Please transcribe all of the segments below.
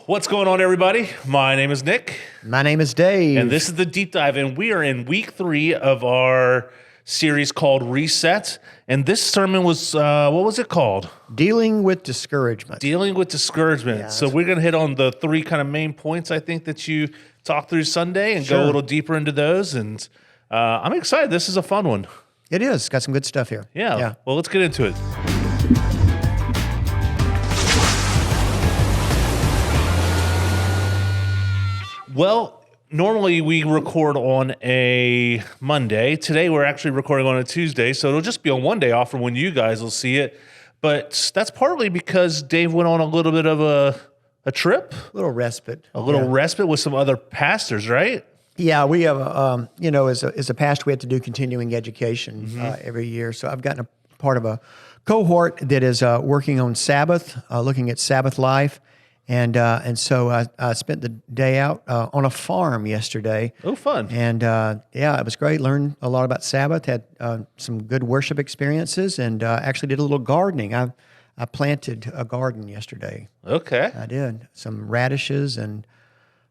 What's going on, everybody? My name is Nick. My name is Dave. And this is the Deep Dive, and we are in week 3 of our series called Reset. And this sermon was, what was it called? Dealing with Discouragement. Dealing with Discouragement. Yeah, so we're going to hit on the 3 kind of main points, I think, that you talked through Sunday and go a little deeper into those. And I'm excited. This is a fun one. It is. Got some good stuff here. Yeah. Well, let's get into it. Well, normally we record on a Monday. Today we're actually recording on a Tuesday, so it'll just be on one day off from when you guys will see it. But that's partly because Dave went on a little bit of a trip. A little respite. A little respite with some other pastors, right? Yeah, we have, as a pastor, we have to do continuing education every year. So I've gotten a part of a cohort that is working on Sabbath, looking at Sabbath life. And so I spent the day out on a farm yesterday. Oh, fun. And it was great. Learned a lot about Sabbath, had some good worship experiences, and actually did a little gardening. I planted a garden yesterday. Okay. I did. Some radishes and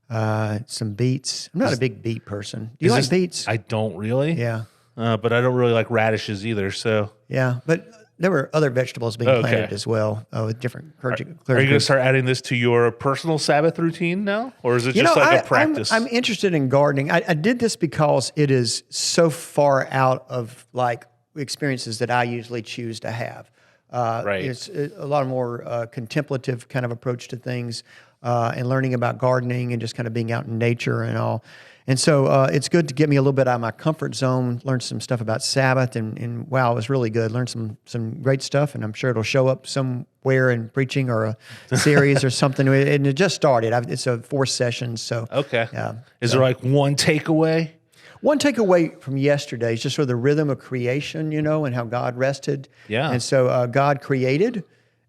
some beets. I'm not a big beet person. Do you like beets? I don't really. Yeah. But I don't really like radishes either, so. Yeah, but there were other vegetables being planted as well with different clergy. Are you going to start adding this to your personal Sabbath routine now? Or is it just like a practice? I'm interested in gardening. I did this because it is so far out of like experiences that I usually choose to have. Right. It's a lot more contemplative kind of approach to things and learning about gardening and just kind of being out in nature and all. And so it's good to get me a little bit out of my comfort zone, learn some stuff about Sabbath, and wow, it was really good. Learned some great stuff, and I'm sure it'll show up somewhere in preaching or a series or something. And it just started. It's 4 sessions. So okay. Is there like one takeaway? One takeaway from yesterday is just sort of the rhythm of creation, and how God rested. Yeah. And so God created,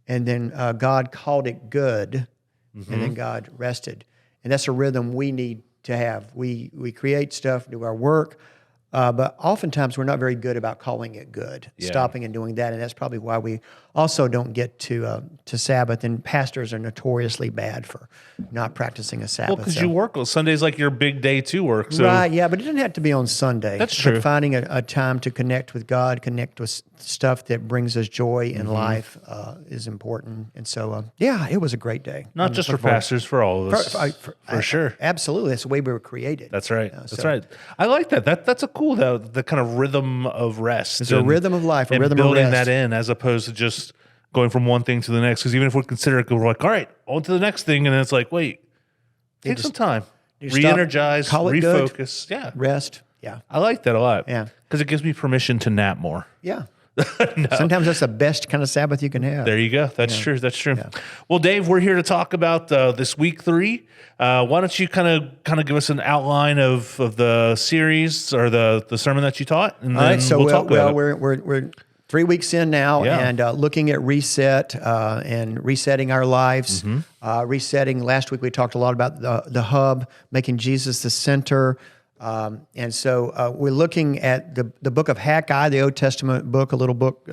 and then God called it good, and then God rested. And that's a rhythm we need to have. We create stuff, do our work, but oftentimes we're not very good about calling it good, stopping and doing that, and that's probably why we also don't get to Sabbath, and pastors are notoriously bad for not practicing a Sabbath. Well, because you work on Sunday's like your big day to work. So. Right, yeah, but it doesn't have to be on Sunday. That's true. But finding a time to connect with God, connect with stuff that brings us joy in life is important. And so, it was a great day. Not just for pastors, for all of us. For sure. Absolutely. That's the way we were created. That's right. That's right. I like that. That's a cool, the kind of rhythm of rest. It's a rhythm of life, a rhythm of rest. Building that in as opposed to just going from one thing to the next. Because even if we consider it, we're like, all right, on to the next thing. And then it's like, wait, take some time. Re-energize, refocus. Yeah. Rest. Yeah. I like that a lot. Yeah. Because it gives me permission to nap more. Yeah. No. Sometimes that's the best kind of Sabbath you can have. There you go. That's true. That's true. Yeah. Well, Dave, we're here to talk about this week 3. Why don't you kind of give us an outline of the series or the sermon that you taught, and then we'll talk about it. We're 3 weeks in now, and looking at reset and resetting our lives. Resetting. Last week we talked a lot about the hub, making Jesus the center. And so we're looking at the book of Haggai, the Old Testament book, a little book,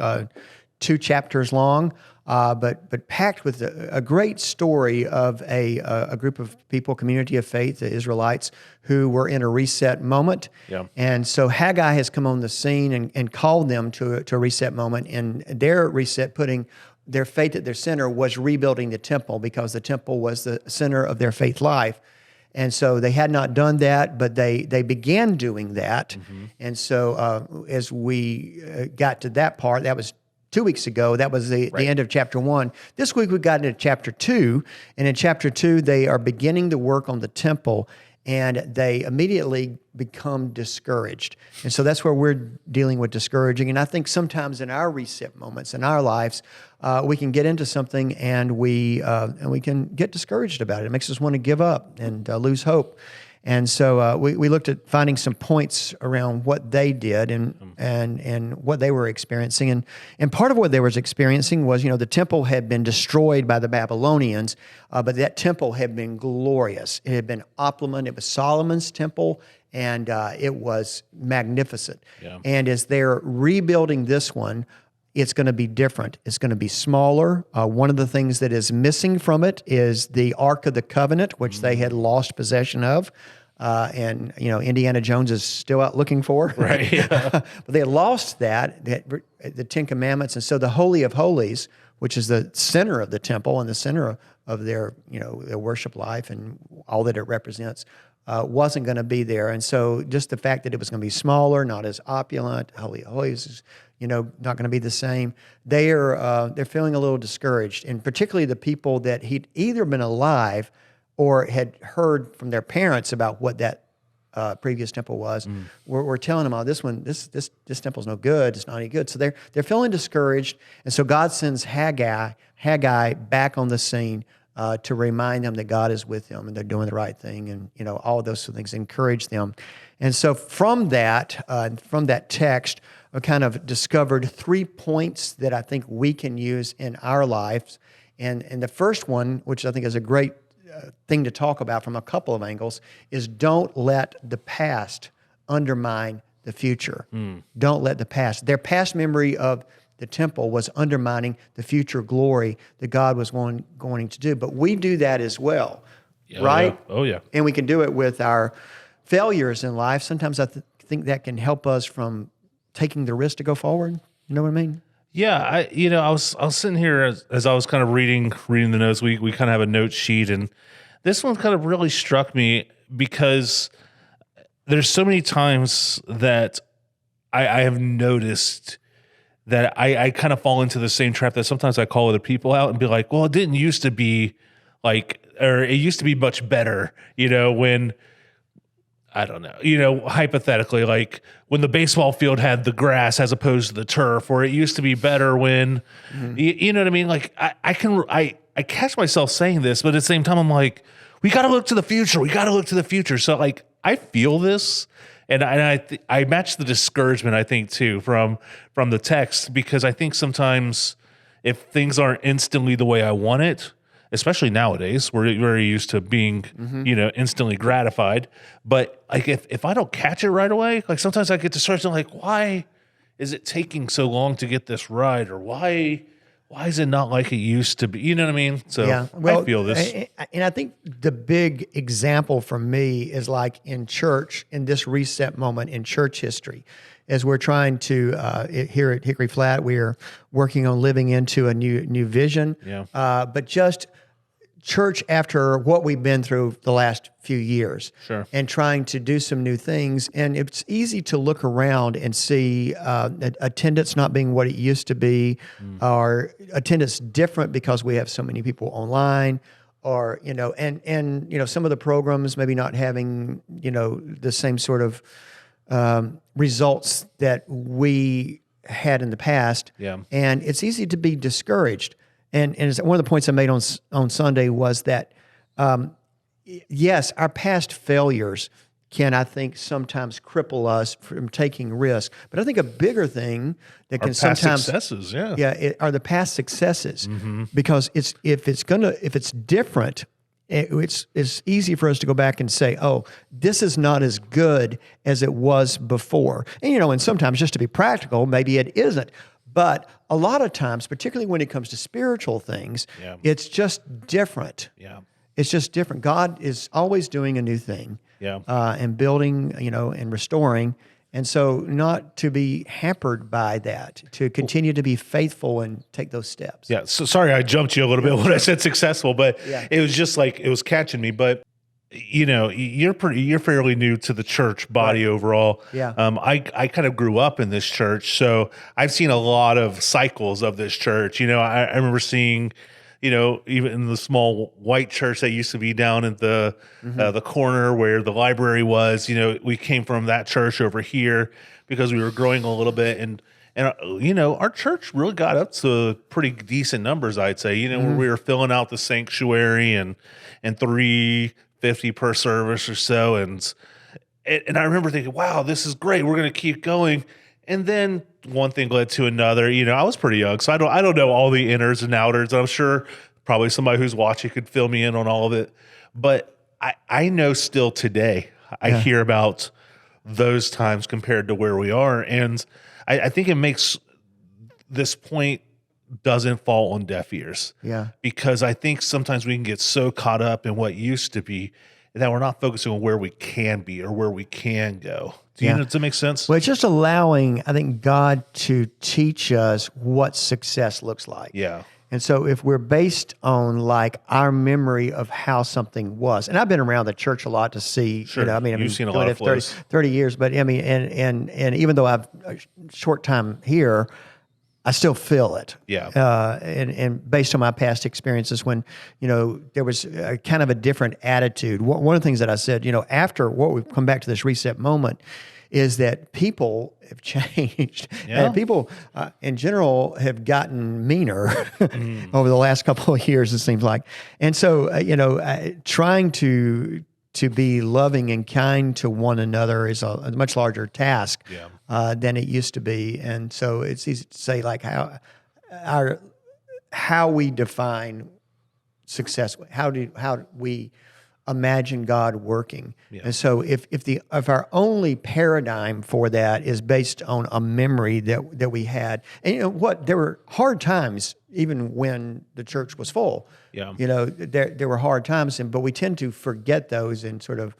2 chapters long, but packed with a great story of a group of people, community of faith, the Israelites, who were in a reset moment. Yeah. And so Haggai has come on the scene and called them to a reset moment, and their reset, putting their faith at their center, was rebuilding the temple, because the temple was the center of their faith life. And so they had not done that, but they began doing that. And so as we got to that part, that was 2 weeks ago, that was the end of chapter 1. This week we got into chapter 2, and in chapter 2 they are beginning to work on the temple, and they immediately become discouraged. And so that's where we're dealing with discouraging. And I think sometimes in our reset moments in our lives, we can get into something and we can get discouraged about it. It makes us want to give up and lose hope. And so we looked at finding some points around what they did and what they were experiencing. And part of what they were experiencing was, the temple had been destroyed by the Babylonians, but that temple had been glorious. It had been opulent. It was Solomon's temple, and it was magnificent. Yeah. And as they're rebuilding this one, it's going to be different. It's going to be smaller. One of the things that is missing from it is the Ark of the Covenant, which they had lost possession of. And Indiana Jones is still out looking for. Right. Yeah. But they had lost the Ten Commandments. And so the Holy of Holies, which is the center of the temple and the center of their worship life and all that it represents, wasn't going to be there. And so just the fact that it was going to be smaller, not as opulent, Holy of Holies is, not going to be the same. They're feeling a little discouraged, and particularly the people that he'd either been alive or had heard from their parents about what that previous temple was. We're telling them, this temple's no good. It's not any good. So they're feeling discouraged, and so God sends Haggai back on the scene to remind them that God is with them and they're doing the right thing, and all of those things, encourage them. And so from that text, I kind of discovered 3 points that I think we can use in our lives. And the first one, which I think is a great thing to talk about from a couple of angles, is don't let the past undermine the future. Don't let their past memory of the temple was undermining the future glory that God was going to do. But we do that as well, right? Yeah. Oh, yeah. And we can do it with our failures in life. Sometimes I think that can help us from taking the risk to go forward. You know what I mean? Yeah, I was sitting here as I was kind of reading the notes. We kind of have a note sheet, and this one kind of really struck me because there's so many times that I have noticed that I kind of fall into the same trap that sometimes I call other people out and be like, well, it didn't used to be or it used to be much better, when, I don't know, hypothetically, like when the baseball field had the grass as opposed to the turf, or it used to be better when, you know what I mean? Like I catch myself saying this, but at the same time, I'm like, we got to look to the future. We got to look to the future. So like, I feel this, and I match the discouragement, I think, too, from the text, because I think sometimes if things aren't instantly the way I want it, especially nowadays, we're very used to being, instantly gratified. But like, if I don't catch it right away, like sometimes I get discouraged. I'm like, why is it taking so long to get this right? Or why is it not like it used to be? You know what I mean? So yeah. Well, I feel this. And I think the big example for me is like in church, in this reset moment in church history, as we're trying to, here at Hickory Flat, we are working on living into a new vision. Yeah. But just church after what we've been through the last few years, Sure. and trying to do some new things. And it's easy to look around and see attendance not being what it used to be, or attendance different because we have so many people online, or, and some of the programs maybe not having, the same sort of results that we had in the past. Yeah. And it's easy to be discouraged. And one of the points I made on Sunday was that, yes, our past failures can, I think, sometimes cripple us from taking risk. But I think a bigger thing that can sometimes successes, are the past successes, because if it's different, it's easy for us to go back and say, oh, this is not as good as it was before. And and sometimes, just to be practical, maybe it isn't. But a lot of times, particularly when it comes to spiritual things, it's just different. Yeah. It's just different. God is always doing a new thing. Yeah. And building, and restoring. And so not to be hampered by that, to continue to be faithful and take those steps. Yeah. So sorry, I jumped you a little bit when I said successful, but it was just like, it was catching me. But you're fairly new to the church body overall. Yeah. I kind of grew up in this church, so I've seen a lot of cycles of this church. I remember seeing, even in the small white church that used to be down at the corner where the library was. We came from that church over here because we were growing a little bit, and our church really got up to pretty decent numbers, I'd say. Where we were filling out the sanctuary and 350 per service or so, and I remember thinking, wow, this is great. We're going to keep going. And then one thing led to another. I was pretty young, so I don't know all the inners and outers. I'm sure probably somebody who's watching could fill me in on all of it. But I know still today, I hear about those times compared to where we are. And I think it makes this point doesn't fall on deaf ears. Yeah. Because I think sometimes we can get so caught up in what used to be that we're not focusing on where we can be or where we can go. Does that make sense? Well, it's just allowing, I think, God to teach us what success looks like. Yeah. And so if we're based on like our memory of how something was, and I've been around the church a lot to see, Sure. You've seen a lot of 30 years, but I mean, and even though I've a short time here, I still feel it. Yeah. And based on my past experiences when, there was a kind of a different attitude. One of the things that I said, after what we've come back to this reset moment is that people have changed. Yeah. And people in general have gotten meaner over the last couple of years, it seems like. And so, trying to be loving and kind to one another is a much larger task than it used to be. And so it's easy to say like how we define success, how we imagine God working. Yeah. And so if our only paradigm for that is based on a memory that we had, and there were hard times even when the church was full. Yeah. There were hard times, but we tend to forget those and sort of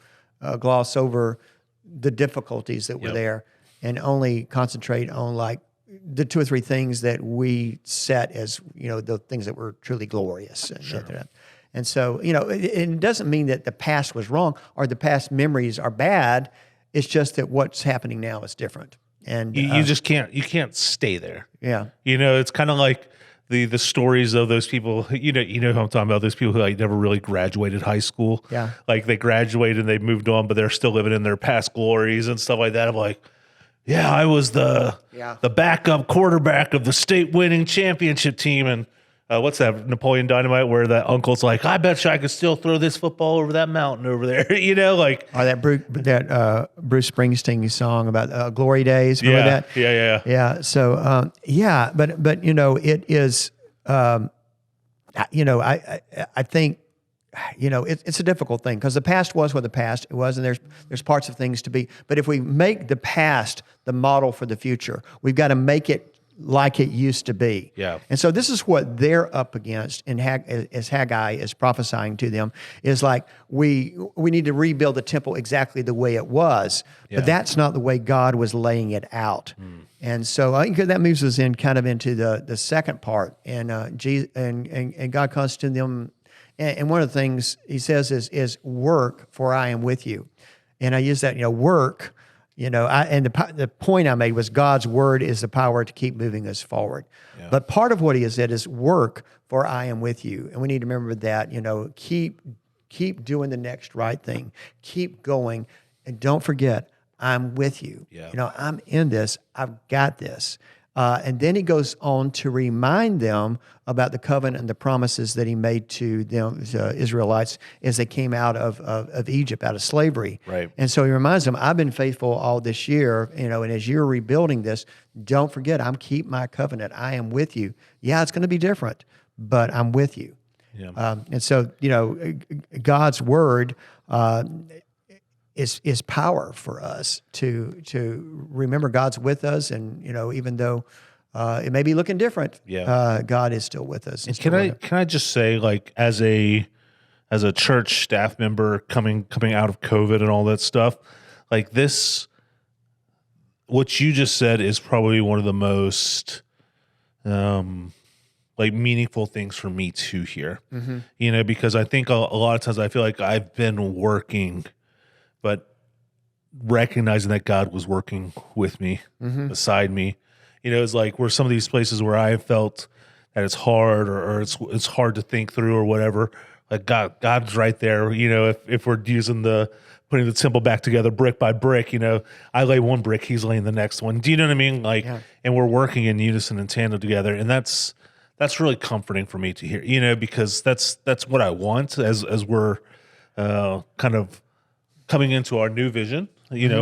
gloss over the difficulties that were there and only concentrate on like the two or three things that we set as, the things that were truly glorious. And sure. And so, it doesn't mean that the past was wrong or the past memories are bad. It's just that what's happening now is different. And you just can't stay there. Yeah. It's kind of like the stories of those people, who I'm talking about, those people who like never really graduated high school. Yeah. Like they graduated and they moved on, but they're still living in their past glories and stuff like that. I'm like, yeah, I was the backup quarterback of the state winning championship team. And what's that, Napoleon Dynamite, where that uncle's like, I bet you I could still throw this football over that mountain over there, like. Or that Bruce Springsteen song about Glory Days, remember that? Yeah. Yeah, so, but it is, I think, it's a difficult thing because the past was what the past was, and there's parts of things to be. But if we make the past the model for the future, we've got to make it like it used to be. Yeah. And so this is what they're up against, and as Haggai is prophesying to them, is like we need to rebuild the temple exactly the way it was, but that's not the way God was laying it out. And so I think that moves us into the second part, and God comes to them. And one of the things he says is work, for I am with you. And I use that, work, and the point I made was God's word is the power to keep moving us forward. Yeah. But part of what he has said is work, for I am with you. And we need to remember that, keep doing the next right thing. Keep going. And don't forget, I'm with you. Yeah. I'm in this. I've got this. And then he goes on to remind them about the covenant and the promises that he made to them, the Israelites, as they came out of Egypt, out of slavery. Right. And so he reminds them, I've been faithful all this year, and as you're rebuilding this, don't forget, I'm keep my covenant. I am with you. Yeah, it's going to be different, but I'm with you. Yeah. And so, God's word is power for us to remember God's with us, and even though it may be looking different, God is still with us. And can I just say, like, as a church staff member coming out of COVID and all that stuff, like this, what you just said is probably one of the most meaningful things for me to hear. Mm-hmm. Because I think a lot of times I feel like I've been working, but recognizing that God was working with me, beside me, it's like where some of these places where I felt that it's hard or it's hard to think through or whatever, like God's right there. If we're putting the temple back together brick by brick, I lay one brick, he's laying the next one. Do you know what I mean? And we're working in unison and tandem together, and that's really comforting for me to hear. Because that's what I want as we're kind of coming into our new vision,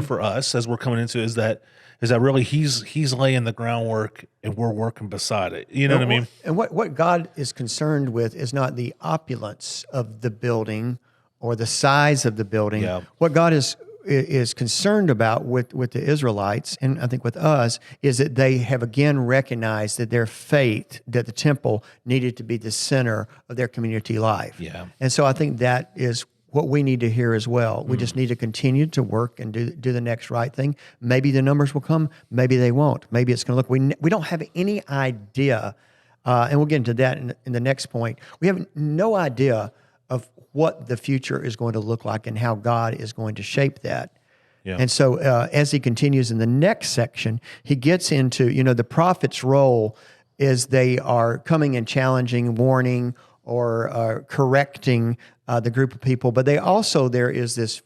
for us as we're coming into is that really he's laying the groundwork and we're working beside it. You know what I mean? And what God is concerned with is not the opulence of the building or the size of the building. Yeah. What God is is concerned about with the Israelites, and I think with us, is that they have again recognized that their faith, that the temple needed to be the center of their community life. Yeah. And so I think that is what we need to hear as well. We just need to continue to work and do the next right thing. Maybe the numbers will come, maybe they won't. Maybe it's going to look, we don't have any idea, and we'll get into that in the next point. We have no idea of what the future is going to look like and how God is going to shape that. Yeah. And so as he continues in the next section, he gets into, the prophet's role is they are coming and challenging, warning, or correcting the group of people. But there is this,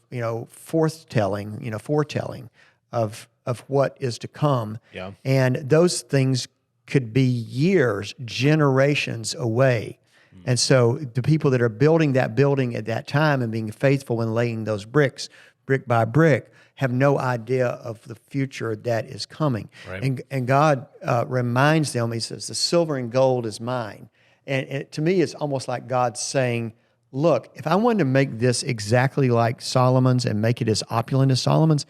foretelling of what is to come. Yeah. And those things could be years, generations away. And so the people that are building that building at that time and being faithful in laying those bricks, brick by brick, have no idea of the future that is coming. Right. And God reminds them, he says, the silver and gold is mine. And to me, it's almost like God saying, look, if I wanted to make this exactly like Solomon's and make it as opulent as Solomon's,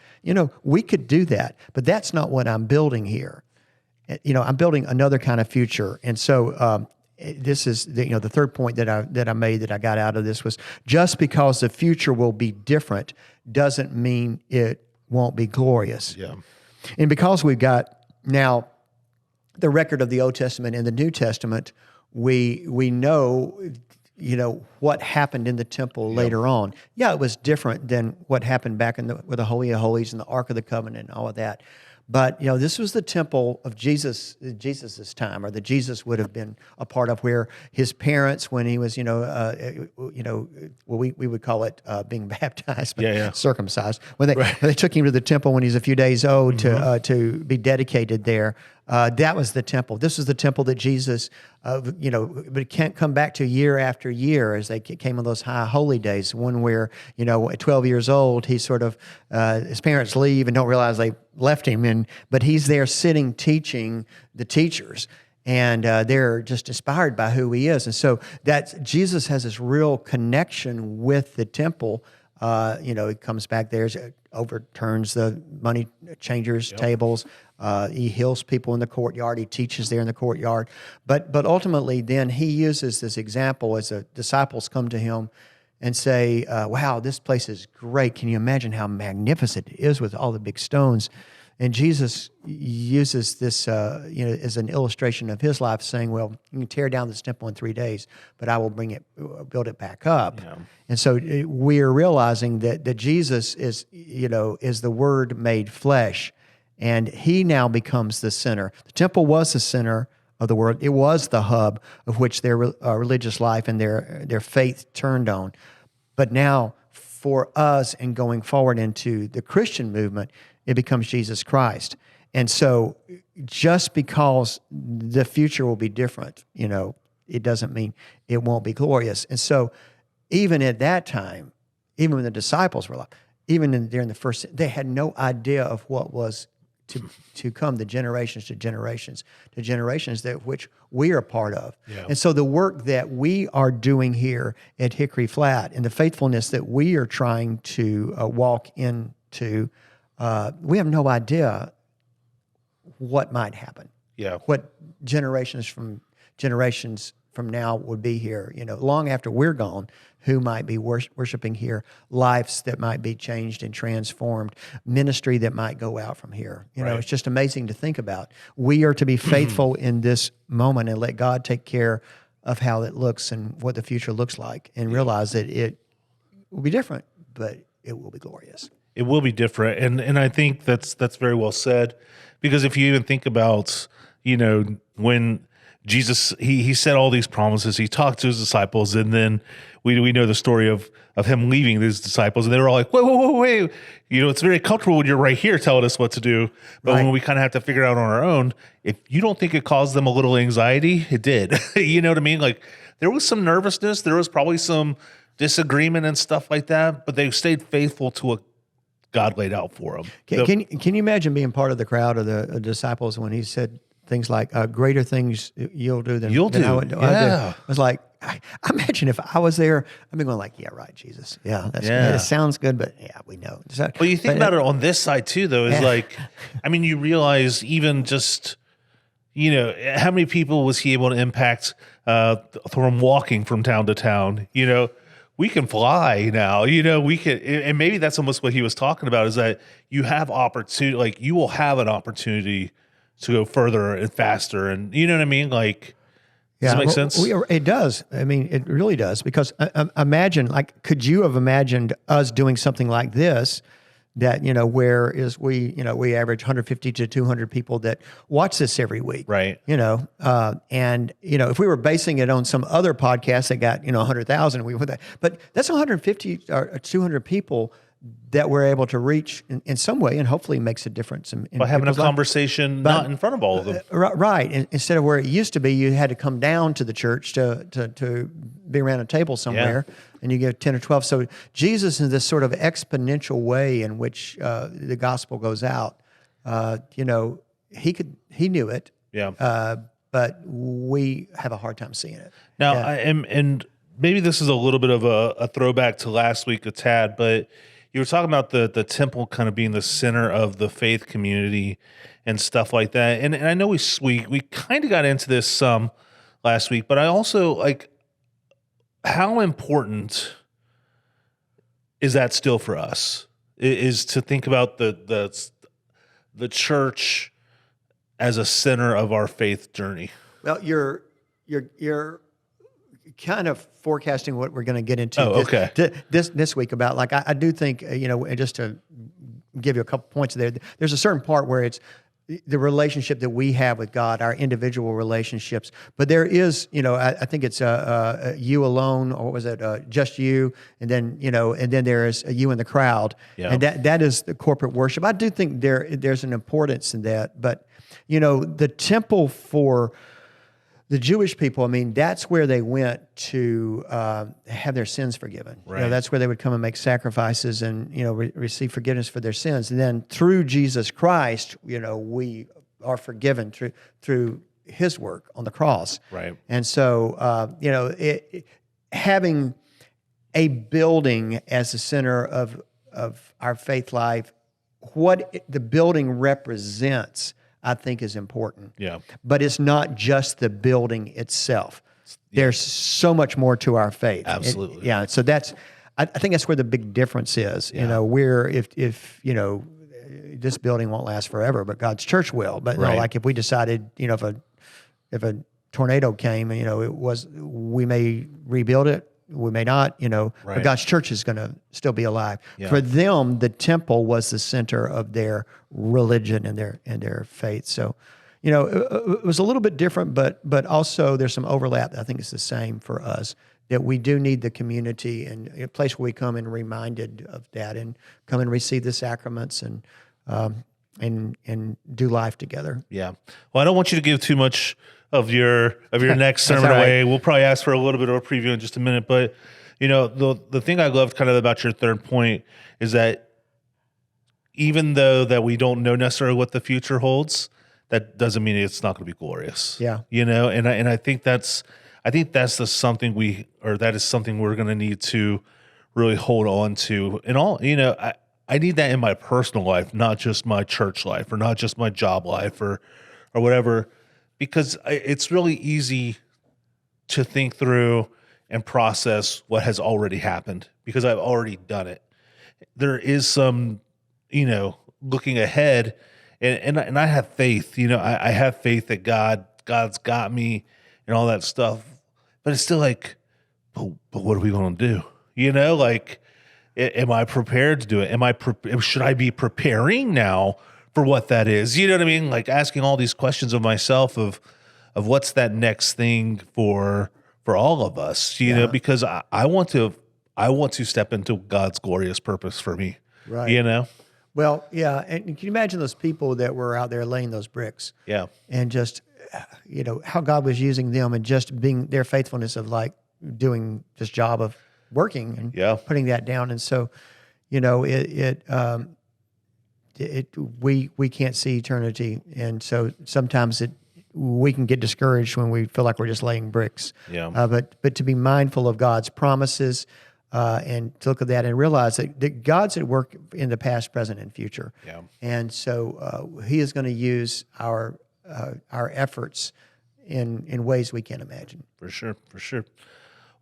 we could do that. But that's not what I'm building here. I'm building another kind of future. And so this is the third point that I made that I got out of this was just because the future will be different doesn't mean it won't be glorious. Yeah. And because we've got now the record of the Old Testament and the New Testament, we know what happened in the temple later on. Yeah, it was different than what happened back with the Holy of Holies and the Ark of the Covenant and all of that. But this was the temple of Jesus's time, or that Jesus would have been a part of, where his parents, when he was, we would call it being baptized, but circumcised. When they took him to the temple when he was a few days old to be dedicated there, that was the temple. This was the temple that Jesus, but it can't come back to year after year as they came on those high holy days. One where, at 12 years old, he sort of, his parents leave and don't realize they left him, but he's there sitting teaching the teachers. And they're just inspired by who he is. And so Jesus has this real connection with the temple. He comes back there, overturns the money changers' tables. He heals people in the courtyard. He teaches there in the courtyard. But ultimately, then he uses this example as the disciples come to him and say, wow, this place is great. Can you imagine how magnificent it is with all the big stones? And Jesus uses this, as an illustration of his life, saying, well, you can tear down this temple in 3 days, but I will build it back up. Yeah. And so we are realizing that Jesus is the Word made flesh, and he now becomes the center. The temple was the center of the world. It was the hub of which their religious life and their faith turned on. But now, for us and going forward into the Christian movement, it becomes Jesus Christ. And so just because the future will be different, it doesn't mean it won't be glorious. And so even at that time, even when the disciples were alive, during the first, they had no idea of what was to come, the generations that which we are part of. Yeah. And so the work that we are doing here at Hickory Flat and the faithfulness that we are trying to walk into, we have no idea what might happen. Yeah. What generations from now would be here, long after we're gone, who might be worshiping here, lives that might be changed and transformed, ministry that might go out from here. It's just amazing to think about. We are to be faithful in this moment and let God take care of how it looks and what the future looks like, and realize that it will be different, but it will be glorious. It will be different. And I think that's very well said, because if you even think about, when Jesus, he said all these promises, he talked to his disciples, and then we know the story of him leaving his disciples, and they were all like, wait. It's very comfortable when you're right here telling us what to do. But when we kind of have to figure it out on our own, if you don't think it caused them a little anxiety, it did. You know what I mean? Like, there was some nervousness. There was probably some disagreement and stuff like that, but they stayed faithful to what God laid out for them. Can you imagine being part of the crowd of the disciples when he said, things like greater things you'll do than You'll than do. I would do. Yeah. I was like, I imagine if I was there, I'd be going like, yeah, right, Jesus. Yeah, that's Yeah. good. It sounds good, but yeah, we know. So, Well, you think but about it on this side too, though, is Yeah. like, I mean, you realize even just, how many people was he able to impact from walking from town to town? We can fly now, we can, and maybe that's almost what he was talking about, is that you have opportunity, like you will have an opportunity to go further and faster. And you know what I mean? Like, does it make sense? It does. I mean, it really does. Because imagine, like, could you have imagined us doing something like this? That whereas we average 150 to 200 people that watch this every week, Right. and if we were basing it on some other podcast that got 100,000, we would that. But that's 150 or 200 people that we're able to reach in some way, and hopefully makes a difference in By having a people's life. conversation, not in front of all of them. Right. Instead of where it used to be, you had to come down to the church to be around a table somewhere, and you get 10 or 12. So Jesus, in this sort of exponential way in which the gospel goes out, he knew it. Yeah. But we have a hard time seeing it. Now, Yeah. and maybe this is a little bit of a throwback to last week, a tad, but you were talking about the temple kind of being the center of the faith community and stuff like that. And I know we kind of got into this some last week, but I also like, how important is that still for us? Is to think about the church as a center of our faith journey. Well, you're kind of forecasting what we're going to get into this week about, like, I do think, just to give you a couple points there, there's a certain part where it's the relationship that we have with God, our individual relationships. But there is, I think it's you alone, or was it just you? And then, and then there is you in the crowd. Yeah. And that is the corporate worship. I do think there's an importance in that. But, the temple for the Jewish people, I mean, that's where they went to have their sins forgiven. Right. That's where they would come and make sacrifices and, receive forgiveness for their sins. And then through Jesus Christ, we are forgiven through his work on the cross. Right. And so, having a building as the center of our faith life, what the building represents, I think, is important. Yeah. But it's not just the building itself. There's so much more to our faith. Absolutely. So I think that's where the big difference is. Yeah. We're, if this building won't last forever, but God's church will. But Right. like if we decided, if a tornado came, we may rebuild it. We may not, Right. but God's church is going to still be alive. Yeah. For them, the temple was the center of their religion and their faith. So, it was a little bit different, but also there's some overlap that I think is the same for us, that we do need the community and a place where we come and reminded of that and come and receive the sacraments and do life together. Yeah. Well, I don't want you to give too much of your next sermon all right. away. We'll probably ask for a little bit of a preview in just a minute. But, the thing I loved kind of about your third point is that even though that we don't know necessarily what the future holds, that doesn't mean it's not going to be glorious. Yeah. And I think that's something that is something we're going to need to really hold on to. And all, I need that in my personal life, not just my church life or not just my job life or whatever, because it's really easy to think through and process what has already happened because I've already done it. There is some, looking ahead, and I have faith. I have faith that God's got me and all that stuff. But it's still like, but what are we going to do? Like, am I prepared to do it? Should I be preparing now for what that is? You know what I mean? Like asking all these questions of myself of what's that next thing for all of us, because I want to step into God's glorious purpose for me. Right. Well, yeah. And can you imagine those people that were out there laying those bricks? Yeah. And just, how God was using them and just being their faithfulness of like doing this job of working and putting that down. And so, we can't see eternity. And so sometimes we can get discouraged when we feel like we're just laying bricks. Yeah. But to be mindful of God's promises and to look at that and realize that God's at work in the past, present, and future. Yeah. And so He is going to use our efforts in ways we can't imagine. For sure.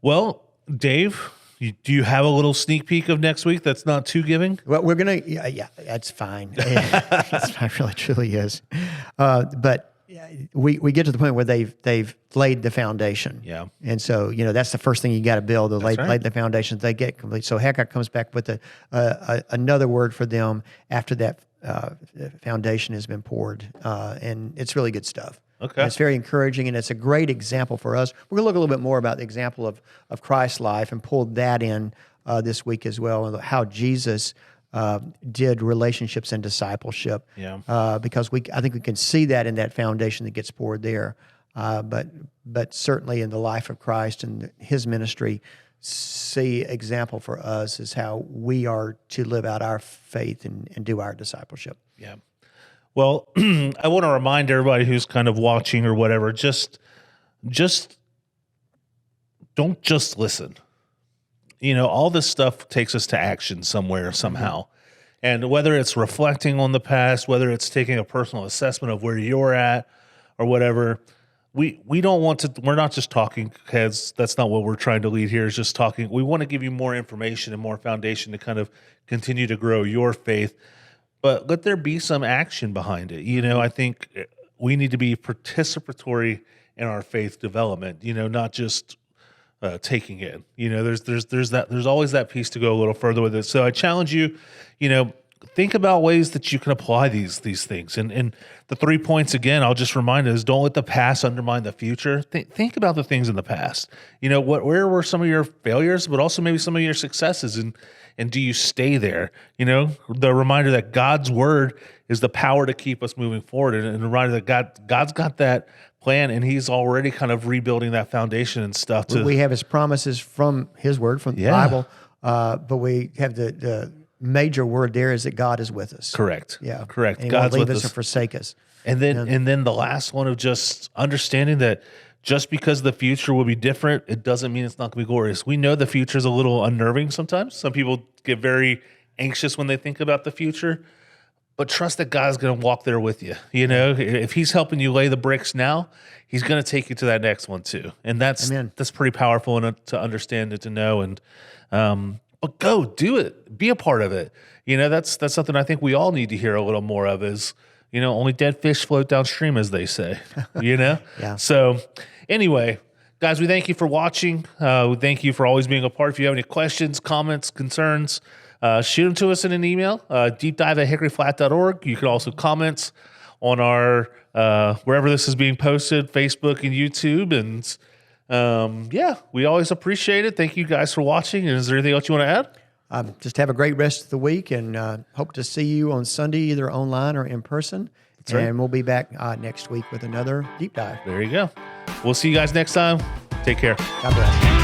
Well, Dave, do you have a little sneak peek of next week that's not too giving? Well, we're going to, yeah, that's fine. It really, truly is. But we get to the point where they've laid the foundation. Yeah. And so, that's the first thing you got to build, lay the foundation. They get complete. So Habakkuk comes back with another word for them after that foundation has been poured. And it's really good stuff. Okay. And it's very encouraging, and it's a great example for us. We're going to look a little bit more about the example of Christ's life and pull that in this week as well, and how Jesus did relationships and discipleship. Yeah. Because I think we can see that in that foundation that gets poured there. But certainly in the life of Christ and His ministry, see example for us is how we are to live out our faith and do our discipleship. Yeah. Well, I want to remind everybody who's kind of watching or whatever, just don't just listen. All this stuff takes us to action somewhere, somehow. And whether it's reflecting on the past, whether it's taking a personal assessment of where you're at or whatever, we don't want to, we're not just talking heads. That's not what we're trying to lead here, is just talking. We want to give you more information and more foundation to kind of continue to grow your faith. But let there be some action behind it. I think we need to be participatory in our faith development. Not just taking it. There's always that piece to go a little further with it. So I challenge you. Think about ways that you can apply these things. And the 3 points again, I'll just remind us: don't let the past undermine the future. Think about the things in the past. Where were some of your failures, but also maybe some of your successes, and do you stay there? The reminder that God's word is the power to keep us moving forward, and the reminder that God's got that plan, and He's already kind of rebuilding that foundation and stuff. We have His promises from His word, from the Bible, but we have the major word there is that God is with us. Correct. Yeah. Correct. And He God's won't leave with us or forsake us. And then the last one of just understanding that just because the future will be different, it doesn't mean it's not going to be glorious. We know the future is a little unnerving sometimes. Some people get very anxious when they think about the future, but trust that God's going to walk there with you. If He's helping you lay the bricks now, He's going to take you to that next one too. And that's pretty powerful to understand and to know. And but go do it, be a part of it. That's something I think we all need to hear a little more of. Is only dead fish float downstream, as they say. Yeah. So anyway, guys, we thank you for watching. We thank you for always being a part. If you have any questions, comments, concerns, shoot them to us in an email, deepdive@hickoryflat.org. You can also comment on our wherever this is being posted, Facebook and YouTube. And we always appreciate it. Thank you guys for watching. And is there anything else you want to add? Just have a great rest of the week, and hope to see you on Sunday, either online or in person. That's right. And we'll be back next week with another deep dive. There you go. We'll see you guys next time. Take care. God bless.